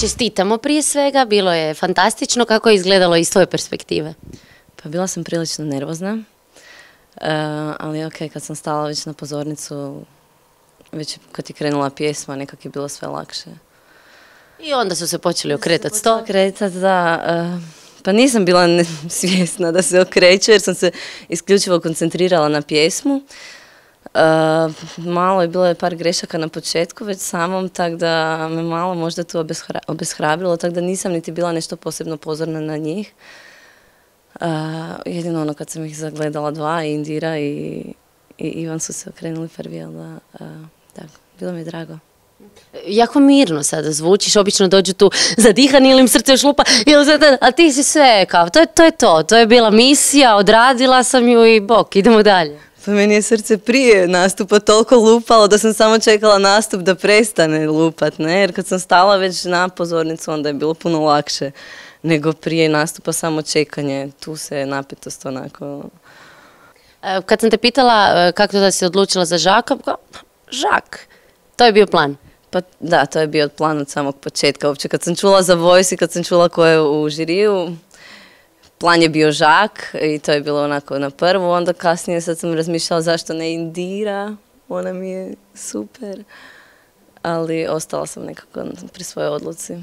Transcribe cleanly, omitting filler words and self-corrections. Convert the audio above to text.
Čestitamo prije svega, bilo je fantastično. Kako je izgledalo iz tvoje perspektive? Pa bila sam prilično nervozna, ali ok, kad sam stala već na pozornicu, već kad je krenula pjesma, nekak je bilo sve lakše. I onda su se počeli okretati sto. Okretati, da. Pa nisam bila svjesna da se okreću jer sam se isključivo koncentrirala na pjesmu. Malo je bilo je par grešaka na početku već samom, tako da me malo možda tu obeshrabrilo, tako da nisam niti bila nešto posebno pozorna na njih. Jedino ono kad sam ih zagledala dva, Indira i Ivan su se okrenuli prvi, ali da, bilo mi je drago. Jako mirno sada zvučiš, obično dođu tu zadihani ili im srce šlupa, a ti si sve kao, to je bila misija, odradila sam ju i bok, idemo dalje. Pa meni je srce prije nastupa toliko lupalo da sam samo čekala nastup da prestane lupat, ne? Jer kad sam stala već na pozornicu onda je bilo puno lakše nego prije nastupa samo čekanje, tu se napetost onako... Kad sam te pitala kako da si odlučila za Žaka, Žak, to je bio plan. Pa da, to je bio plan od samog početka. Uopće kad sam čula za Voice i kad sam čula ko je u žiriju, plan je bio Žak i to je bilo onako na prvu. Onda kasnije sad sam razmišljala zašto ne Indira, ona mi je super. Ali ostala sam nekako pri svojoj odluci.